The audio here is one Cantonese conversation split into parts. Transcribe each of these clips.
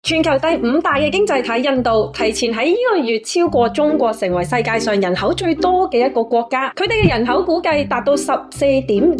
全球第5大嘅經濟體印度提前喺呢個月超過中國，成為世界上人口最多嘅一個國家。佢哋嘅人口估計達到14.257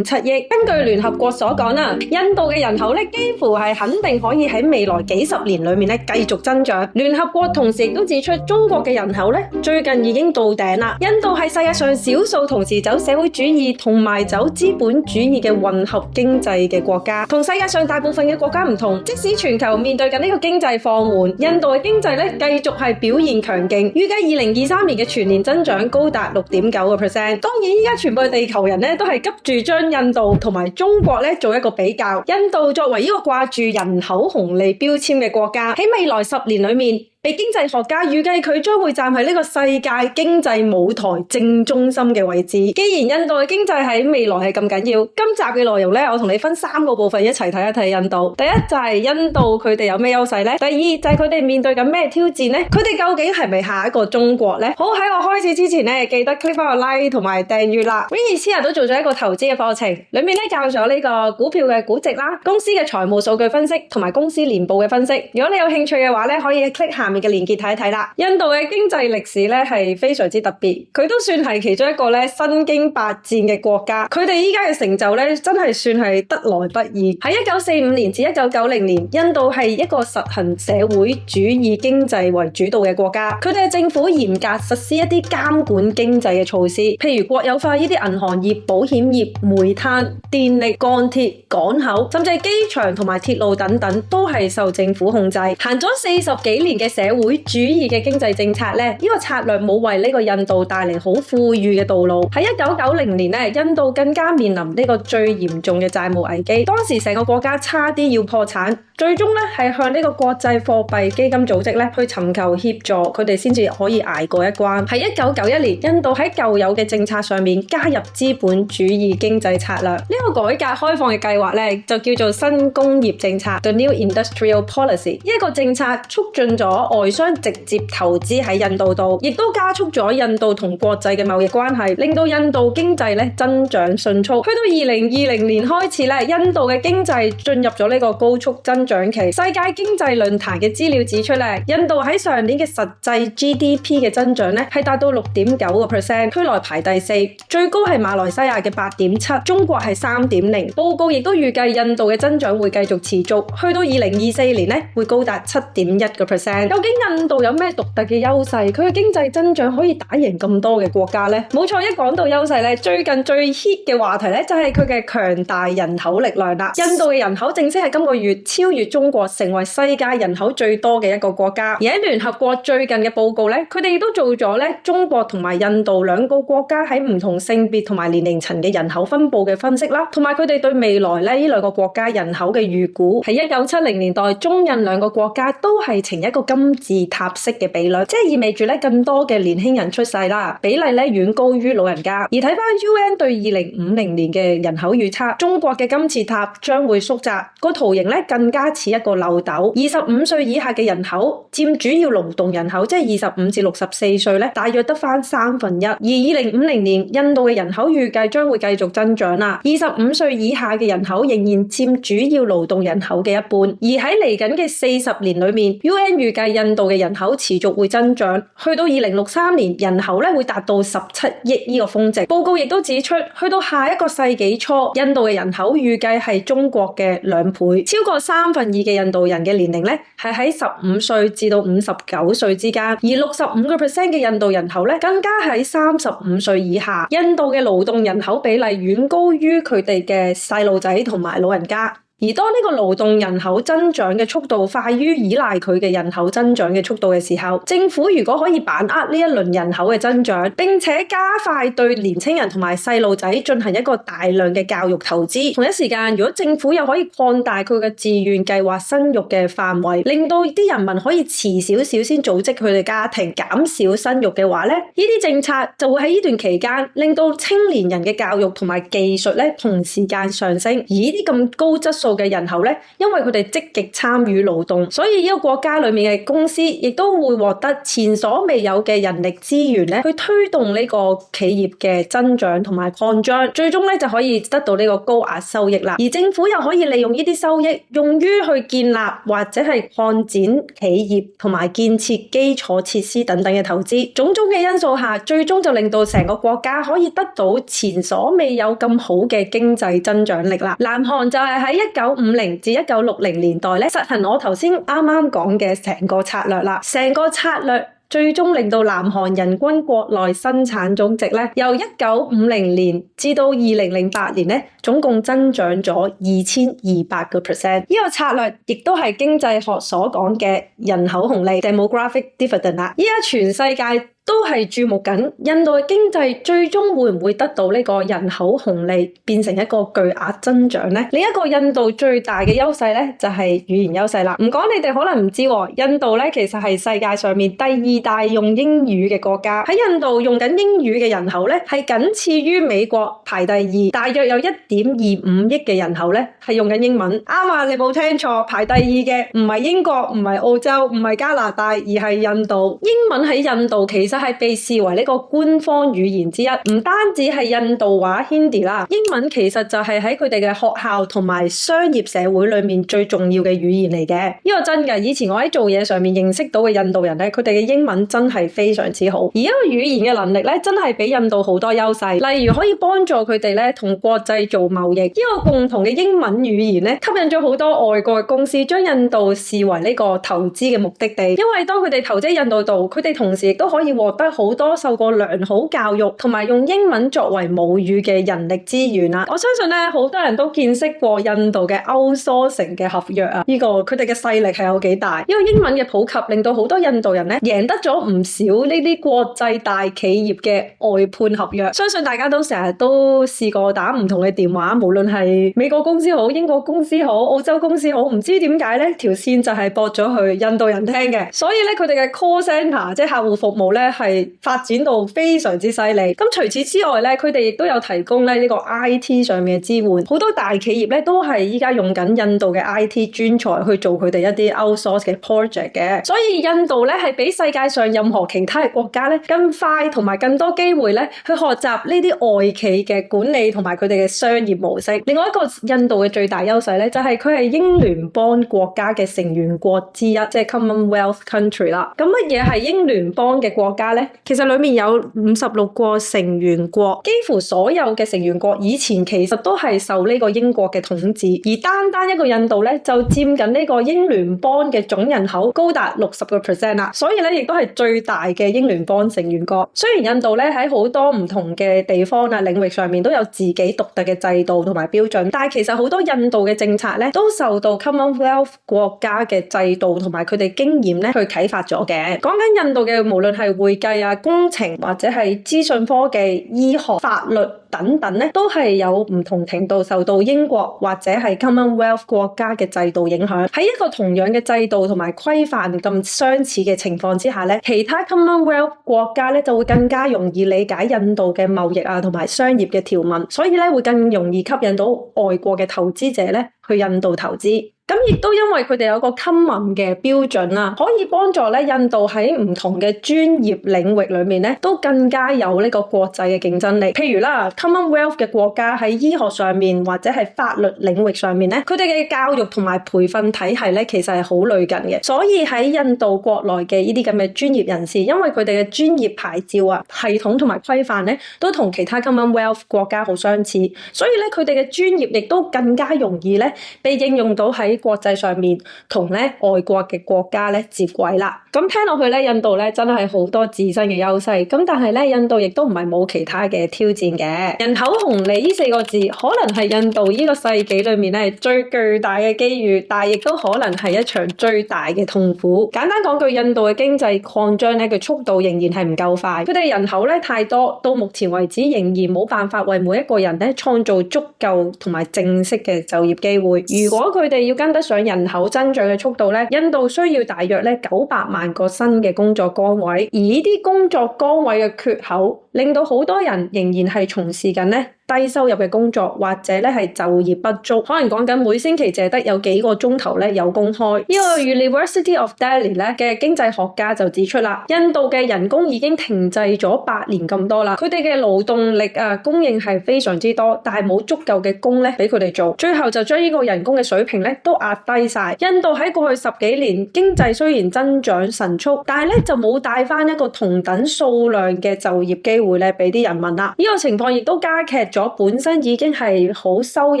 億。根據聯合國所講啦，印度嘅人口咧幾乎係肯定可以喺未來幾十年裏面咧繼續增長。聯合國同時亦都指出，中國嘅人口咧最近已經到頂啦。印度係世界上少數同時走社會主義同埋走資本主義嘅混合經濟嘅國家，同世界上大部分嘅國家唔同。即使全球面對緊呢個經濟放緩，印度嘅經濟咧繼續係表現強勁，預計2023年嘅全年增長高達6.9%。當然，依家全部嘅地球人咧都係急住將印度同埋中國咧做一個比較。印度作為呢個掛住人口紅利標籤嘅國家，喺未來10年裏面，被經濟學家預計佢將會站喺呢個世界經濟舞台正中心嘅位置。既然印度嘅經濟喺未來係咁緊要，今集嘅內容咧，我同你分3個部分一齊睇一睇印度。第一就係印度佢哋有咩優勢呢？第二就係佢哋面對緊咩挑戰呢？佢哋究竟係咪下一個中國呢？好，喺我開始之前咧，記得 click 翻個 like 同埋訂閱啦。Winnie 都做咗一個投資嘅課程，裏面咧教咗呢個股票嘅估值啦、公司嘅財務數據分析同埋公司年報嘅分析。如果你有興趣嘅話咧，可以 click 下面嘅連結睇一睇啦。印度嘅經濟歷史咧係非常之特別，佢都算係其中一個咧身經百戰嘅國家。佢哋依家嘅成就咧真係算係得來不易。喺1945年至1990年，印度係一個實行社會主義經濟為主導嘅國家。佢哋嘅政府嚴格實施一啲監管經濟嘅措施，譬如國有化呢啲銀行業、保險業、煤炭、電力、鋼鐵、港口，甚至係機場同埋鐵路等等，都係受政府控制。行咗40幾年嘅社會主義嘅經濟政策咧，呢個策略冇為呢個印度帶嚟好富裕嘅道路。喺1990年咧，印度更加面臨呢個最嚴重嘅債務危機，當時成個國家差啲要破產，最終咧係向呢個國際貨幣基金組織咧去尋求協助，佢哋先至可以捱過一關。喺1991年，印度喺舊有嘅政策上面加入資本主義經濟策略，呢個改革開放嘅計劃咧就叫做新工業政策 The New Industrial Policy。呢個政策促進咗外商直接投資喺印度度，亦都加速咗印度同國際嘅貿易關係，令到印度經濟咧增長迅速。去到2020年開始咧，印度嘅經濟進入咗呢個高速增長期。世界經濟論壇嘅資料指出咧，印度喺上年嘅實際 GDP 嘅增長咧係達到6.9%，區內排第4，最高係馬來西亞嘅8.7%，中國係3.0%。報告亦都預計印度嘅增長會繼續持續，去到2024年咧會高達7.1%。究竟印度有咩獨特嘅優勢？佢嘅經濟增長可以打贏咁多嘅國家呢？冇錯，一講到優勢咧，最近最 hit 嘅話題咧就係佢嘅強大人口力量啦。印度嘅人口正式係今個月超越中國，成為世界人口最多嘅一個國家。而喺聯合國最近嘅報告咧，佢哋亦都做咗咧中國同埋印度兩個國家喺唔同性別同埋年齡層嘅人口分布嘅分析啦，同埋佢哋對未來咧呢兩個國家人口嘅預估。喺1970年代，中印兩個國家都係呈一個金字塔式嘅比率，即係意味住咧更多嘅年輕人出世啦，比例咧遠高於老人家。而睇翻 UN 對2050年嘅人口預測，中國嘅金字塔將會縮窄，個圖形咧更加似一個漏斗。25歲以下嘅人口佔主要勞動人口，即係25至64歲咧，大約得翻1/3。而2050年，印度嘅人口預計將會繼續增長啦。25歲以下嘅人口仍然佔主要勞動人口嘅一半。而喺嚟緊嘅40年裏面 ，UN 預計印度嘅人口持續會增長，去到2063年，人口咧會達到17億呢個峰值。報告亦都指出，去到下一個世紀初，印度嘅人口預計係中國嘅2倍，超過2/3嘅印度人嘅年齡咧係喺15歲至到59歲之間，而65% 嘅印度人口咧更加喺35歲以下。印度嘅勞動人口比例遠高於佢哋嘅細路仔同埋老人家。而當呢個勞動人口增長嘅速度快於依賴佢嘅人口增長嘅速度嘅時候，政府如果可以把握呢一輪人口嘅增長，並且加快對年輕人同埋細路仔進行一個大量嘅教育投資，同一時間如果政府又可以擴大佢嘅自願計劃生育嘅範圍，令到啲人民可以遲少少先組織佢哋家庭，減少生育嘅話咧，呢啲政策就會喺呢段期間令到青年人嘅教育同埋技術咧同時間上升，而呢啲咁高質素數嘅人口咧，因為佢哋積極參與勞動，所以呢個國家裏面嘅公司亦都會獲得前所未有嘅人力資源咧，去推動呢個企業嘅增長同埋擴張，最終咧就可以得到呢個高額收益啦。而政府又可以利用呢啲收益，用於去建立或者係擴展企業同埋建設基礎設施等等嘅投資。種種嘅因素下，最終就令到成個國家可以得到前所未有咁好嘅經濟增長力啦。南韓就係喺1950至1960年代咧，實行我頭先啱啱講嘅成個策略啦。成個策略最終令到南韓人均國內生產總值咧，由1950年至到2008年咧，總共增長咗2200%。呢個策略亦都係經濟學所講嘅人口紅利 （demographic dividend） 啦。依家全世界都係注目緊印度嘅經濟最終會唔會得到呢個人口紅利變成一個巨額增長呢？另一個印度最大嘅優勢咧就係語言優勢啦。唔講你哋可能唔知喎，印度咧其實係世界上面第2大用英語嘅國家。喺印度用緊英語嘅人口咧係僅次於美國排第2，大約有1.25億嘅人口咧係用緊英文。啱啊，你冇聽錯，排第2嘅唔係英國，唔係澳洲，唔係加拿大，而係印度。英文喺印度其實係被視為呢個官方語言之一，唔單止係印度話 Hindi 啦，英文其實就係喺佢哋嘅學校同埋商業社會裏面最重要嘅語言嚟嘅。呢個真嘅，以前我喺做嘢上面認識到嘅印度人咧，佢哋嘅英文真係非常之好，而一個語言嘅能力咧，真係俾印度好多優勢，例如可以幫助佢哋咧同國際做貿易。呢個共同嘅英文語言咧，吸引咗好多外國嘅公司將印度視為呢個投資嘅目的地，因為當佢哋投資印度度，佢哋同時亦都可以獲得好多受過良好教育同埋用英文作為母語嘅人力資源啦。我相信咧，好多人都見識過印度嘅 outsourcing 嘅合約啊，呢個佢哋嘅勢力係有幾大。因為英文嘅普及，令到好多印度人咧贏得咗唔少呢啲國際大企業嘅外判合約。相信大家都成日都試過打唔同嘅電話，無論係美國公司好、英國公司好、澳洲公司好，唔知點解咧條線就係駁咗去印度人聽嘅。所以咧佢哋嘅 call center 即係客戶服務咧係發展到非常之犀利。咁除此之外咧，佢哋亦都有提供咧呢個 IT 上面嘅支援。好多大企業咧都係依家用緊印度嘅 IT 專才去做佢哋一啲 outsource 嘅 project 嘅。所以印度咧係比世界上任何其他嘅國家咧更快同埋更多機會咧去學習呢啲外企嘅管理同埋佢哋嘅商業模式。另外一個印度嘅最大優勢咧就係佢係英聯邦國家嘅成員國之一，即係 Commonwealth country 啦。咁乜嘢係英聯邦嘅國家咧？其實裏面有56個成員國，幾乎所有嘅成員國以前其實都係受呢個英國嘅統治，而單一個印度咧就佔緊呢個英聯邦嘅總人口高達60% 啦，所以咧亦都係最大嘅英聯邦成員國。雖然印度咧喺好多唔同嘅地方啊領域上面都有自己獨特嘅制度同埋標準，但係其實好多印度嘅政策咧都受到 Commonwealth 國家嘅制度同埋佢哋經驗咧去啟發咗嘅。講緊印度嘅無論係會計啊、工程或者係資訊科技、醫學、法律等等咧，都係有唔同程度受到英國或者係 Commonwealth 國家嘅制度影響。喺一個同樣嘅制度同埋規範咁相似嘅情況之下咧，其他 Commonwealth 國家咧就會更加容易理解印度嘅貿易啊同埋商業嘅條文，所以咧會更容易吸引到外國嘅投資者咧去印度投資。咁亦都因為佢哋有個 common 嘅標準啦，可以幫助咧印度喺唔同嘅專業領域裏面咧，都更加有呢個國際嘅競爭力。譬如啦 ，Commonwealth 嘅國家喺醫學上面或者係法律領域上面咧，佢哋嘅教育同埋培訓體系咧，其實係好類近嘅。所以喺印度國內嘅呢啲咁嘅專業人士，因為佢哋嘅專業牌照啊、系統同埋規範咧，都同其他 Commonwealth 國家好相似，所以咧佢哋嘅專業亦都更加容易咧被應用到喺國際上面同咧外國嘅國家咧接軌啦。咁聽落去咧，印度咧真係好多自身嘅優勢。咁但係咧，印度亦都唔係冇其他嘅挑戰嘅。人口紅利呢4個字，可能係印度呢個世紀裏面咧最巨大嘅機遇，但係亦都可能係一場最大嘅痛苦。簡單講句，印度嘅經濟擴張咧嘅速度仍然係唔夠快。佢哋人口咧太多，到目前為止仍然冇辦法為每一個人咧創造足夠同埋正式嘅就業機會。如果佢哋要跟得上人口增長嘅速度咧，印度需要大約咧900萬個新嘅工作崗位，而呢啲工作崗位嘅缺口，令到好多人仍然係從事緊咧低收入嘅工作，或者咧係就業不足，可能講緊每星期淨係得有幾個鐘頭咧有工開。呢個 University of Delhi 咧嘅經濟學家就指出啦，印度嘅人工已經停滯咗8年咁多啦，佢哋嘅勞動力供應係非常之多，但係冇足夠嘅工咧俾佢哋做，最後就將呢個人工嘅水平咧都壓低晒。印度喺過去10幾年經濟雖然增長神速，但係咧就冇帶翻一個同等數量嘅就業機會咧俾啲人民啦。呢個情況亦都加劇咗本身已經係好收入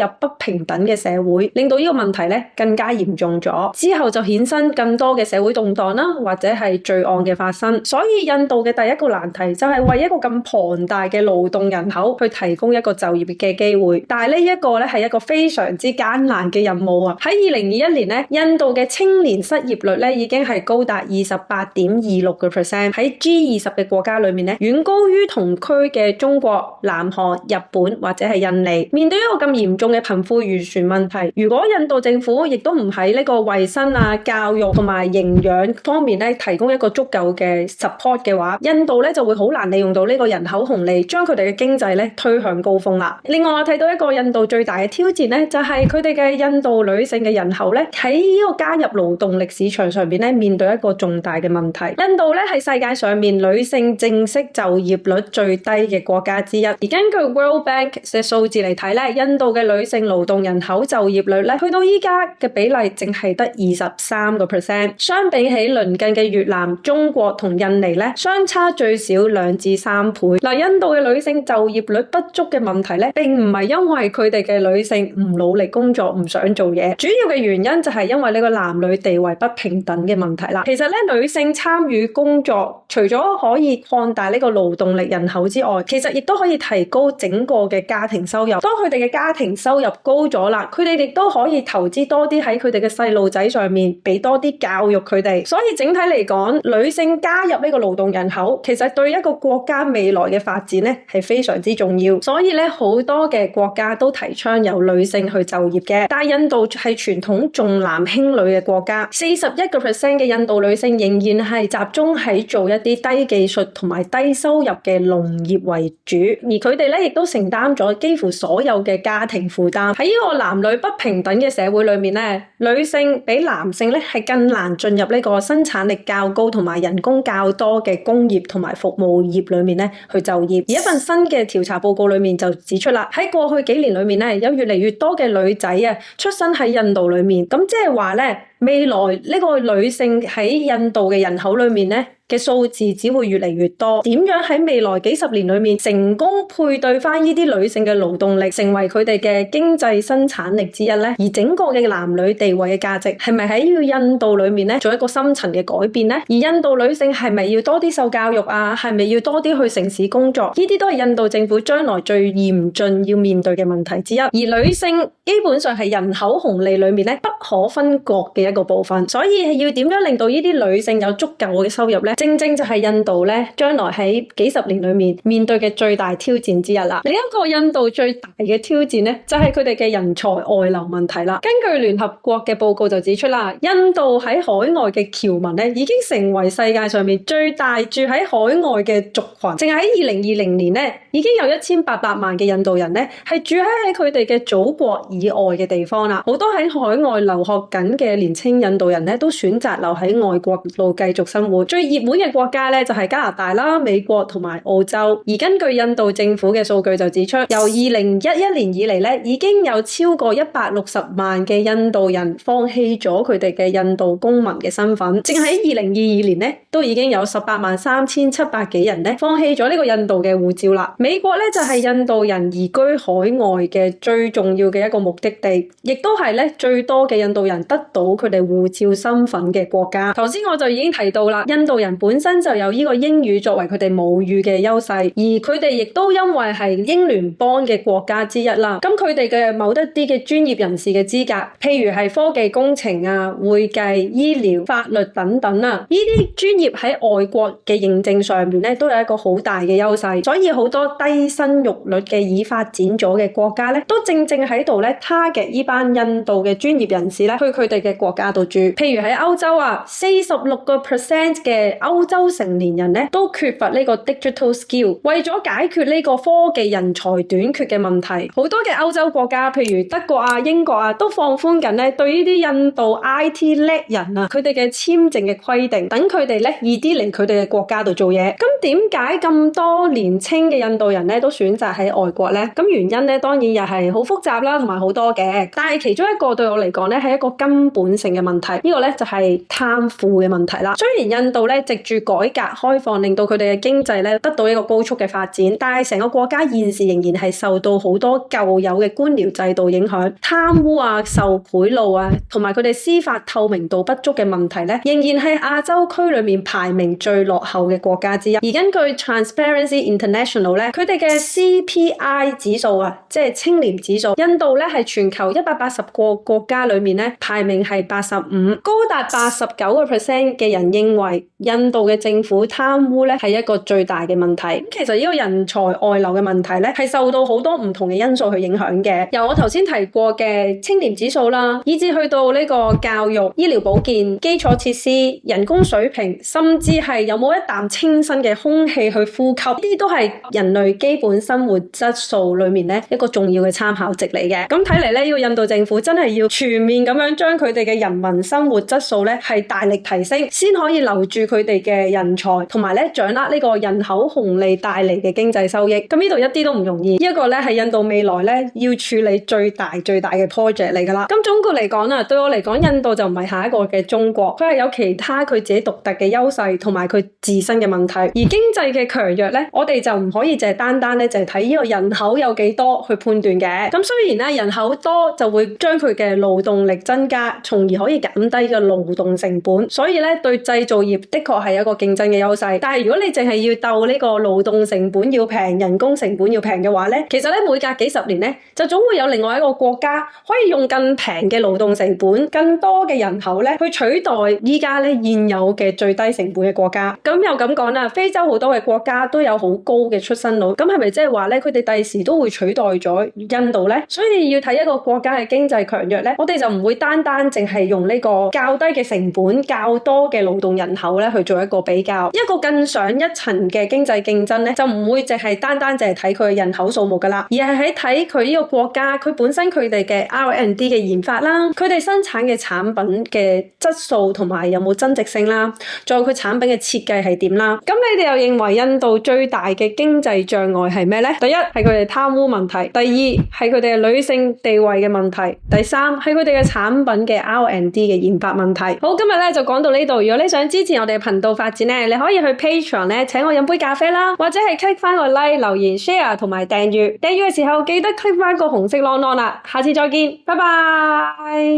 不平等嘅社會，令到呢個問題咧更加嚴重咗。之後就衍生更多嘅社會動盪啦，或者係罪案嘅發生。所以印度嘅第一個難題就係為一個咁龐大嘅勞動人口去提供一個就業嘅機會。但係呢一個咧係一個非常之艱難嘅任務啊！喺2021年咧，印度嘅青年失業率咧已經係高達28.26%，喺 G20嘅國家裏面咧遠高於同區嘅中國、南韓、日本或者係印尼。面對一個咁嚴重嘅貧富懸殊問題，如果印度政府亦都唔喺呢個衛生教育同埋營養方面咧提供一個足夠嘅 support 嘅話，印度咧就會好難利用到呢個人口紅利，將佢哋嘅經濟咧推向高峰啦。另外我睇到一個印度最大嘅挑戰咧，就係佢哋嘅印度女性嘅人口咧喺呢個加入勞動力市場上邊咧面對一個重大嘅問題。印度咧係世界上面女性正式就業率最低嘅國家之一，而根據 World Bank 嘅數字嚟睇咧，印度嘅女性勞動人口就業率咧去到依家嘅比例淨係得23%，相比起鄰近嘅越南、中國同印尼咧，相差最少2至3倍。嗱，印度嘅女性就業率不足嘅問題咧，並唔係因為佢哋嘅女性唔努力工作、唔想做嘢，主要嘅原因就係因為呢個男女地位不平等嘅問題啦。其實咧，女性參與工作，除咗可以擴大呢個勞動力人口之外，其實亦都可以提高整個嘅家庭收入。當佢哋嘅家庭收入高咗啦，佢哋亦都可以投資多啲喺佢哋嘅細路仔上面，俾多啲教育佢哋。所以整體嚟講，女性加入呢個勞動人口，其實對一個國家未來嘅發展咧係非常之重要。所以咧，好多嘅國家都提倡由女性去就業嘅。但係印度係傳統重男輕女嘅國家，41% 嘅印度女性仍然係集中喺做一啲低技術同埋低收入嘅農業為主，而佢哋咧亦都承擔咗幾乎所有嘅家庭負擔。喺呢個男女不平等嘅社會裏面咧，女性比男性咧係更難進入呢個生產力較高同埋人工較多嘅工業同埋服務業裏面咧去就業。而一份新嘅調查報告裏面就指出啦，喺過去幾年裏面咧，有越嚟越多嘅女仔出生喺印度裏面，咁即係話咧，未來呢個女性喺印度嘅人口裏面咧嘅數字只會越嚟越多。點樣喺未來幾十年裏面成功配對翻呢啲女性嘅勞動力，成為佢哋嘅經濟生產力之一呢？而整個嘅男女地位嘅價值係咪喺印度裏面咧做一個深層嘅改變呢？而印度女性係咪要多啲受教育啊？係咪要多啲去城市工作？呢啲都係印度政府將來最嚴峻要面對嘅問題之一。而女性基本上係人口紅利裏面咧不可分割嘅一個部分，所以要點樣令到呢啲女性有足夠嘅收入呢？正正就係印度咧將來喺幾十年裏面面對嘅最大挑戰之一啦。另一個印度最大嘅挑戰咧就係佢哋嘅人才外流問題啦。根據聯合國嘅報告就指出啦，印度喺海外嘅僑民咧已經成為世界上面最大住喺海外嘅族群。淨喺2020年咧已經有1800萬嘅印度人咧係住喺佢哋嘅祖國以外嘅地方啦。好多喺海外留學緊嘅年輕印度人咧都選擇留喺外國度繼續生活。最熱門嘅國家咧就係加拿大啦、美國同埋澳洲。而根據印度政府嘅數據就指出，由2011年以嚟咧已經有超過160萬嘅印度人放棄咗佢哋嘅印度公民嘅身份。淨喺2022年咧都已經有183700幾人咧放棄咗呢個印度嘅護照啦。美國咧就係印度人移居海外嘅最重要嘅一個目的地，亦都係咧最多嘅印度人得到佢哋護照身份嘅國家。頭先我就已經提到啦，印度人本身就有呢個英語作為佢哋母語嘅優勢，而佢哋亦都因為係英聯邦嘅國家之一啦。咁佢哋嘅某一啲嘅專業人士嘅資格，譬如係科技工程啊、會計、醫療、法律等等啊，呢啲專業喺外國嘅認證上面咧都有一個好大嘅優勢。所以好多低生育率嘅已發展咗嘅國家咧，都正正喺度咧 target 呢班印度嘅專業人士咧去佢哋嘅國家度住。譬如喺歐洲啊，46% 嘅歐洲成年人咧都缺乏呢個 digital skill。為咗解決呢個科技人才短缺嘅問題，好多嘅歐洲國家，譬如德國啊、英國啊，都放寬緊咧對呢啲印度 IT 叻人啊，佢哋嘅簽證嘅規定，等佢哋咧易啲嚟佢哋嘅國家度做嘢。咁點解咁多年輕嘅印度人咧都選擇喺外國咧？咁原因咧當然又係好複雜啦，同埋好多嘅。但係其中一個對我嚟講咧係一個根本性嘅問題，呢個咧就係貪腐嘅問題啦。雖然印度咧藉住改革開放，令到佢哋嘅經濟咧得到一個高速嘅發展，但係成個國家現時仍然係受到好多舊有嘅官僚制度影響，貪污啊、受賄賂啊，同埋佢哋司法透明度不足嘅問題咧，仍然係亞洲區裏面排名最落後嘅國家之一。而根據 Transparency International 咧，佢哋嘅 CPI 指數啊，即係清廉指數，印度咧係全球180個國家裏面咧排名係85，高達89% 嘅人認為印度嘅政府貪污咧係一個最大嘅問題。其實呢個人才外流嘅問題咧係受到好多唔同嘅因素去影響嘅，由我頭先提過嘅清廉指數啦，以至去到呢個教育、醫療保健、基礎設施、人工水平，甚至係有冇一啖清新嘅空氣去呼吸，呢啲都係人類基本生活質素裏面咧一個重要嘅參考值嚟嘅。咁睇嚟咧，呢個印度政府真係要全面咁樣將佢哋嘅人民生活質素咧係大力提升，先可以留住佢哋嘅人才，同埋咧掌握呢個人口紅利帶嚟嘅經濟收益。咁呢度一啲都唔容易，呢一個咧係印度未來咧要處理最大嘅 project 嚟噶啦。咁總括嚟講啊，對我嚟講，印度就唔係下一個嘅中國，佢係有其他佢自己獨特嘅優勢同埋佢自身嘅問題。而經濟嘅強弱咧，我哋就唔可以淨係單單咧就係睇呢個人口有幾多去判斷嘅。咁雖然咧人口多就會將佢嘅勞動力增加，從而可以減低個勞動成本，所以咧對製造業的確係一個競爭嘅優勢。但係如果你淨係要鬥呢個勞動成本要平、人工成本要平嘅話咧，其實咧每隔幾十年咧就總會有另外一個國家可以用更平嘅勞動成本、更多嘅人口咧去取代依家咧現有嘅最低成本嘅國家。咁又咁講啦，非洲好多嘅國家都有好高嘅出生率，咁係咪即係話咧佢哋第時都會取代咗印度咧？所以要睇一個國家嘅經濟強弱咧，我哋就唔會單單淨係用呢個較低嘅成本、較多嘅勞動人口咧去做一個比較。一個更上一層嘅經濟競爭咧，就唔會淨係單單淨係睇佢嘅人口數目噶啦，而係喺睇佢呢個國家佢本身佢哋嘅 R&D 嘅研發啦，佢哋生產嘅產品嘅質素同埋有冇增值性啦，仲有佢產品嘅設計係點啦。咁你哋又認為印度最大嘅經濟障礙係咩呢？第一係佢哋貪污問題，第二係佢哋女性地位嘅問題，第三係佢哋嘅產品嘅 R&D 嘅研發問題。好，今日咧就講到呢度。如果你想支持我哋嘅頻道發展咧，你可以去 Patreon 咧請我飲杯咖啡啦，或者係 click 翻個 like、留言、share 同埋訂閱。訂閱嘅時候記得 click 翻個紅色 long long 啦。下次再見，拜拜。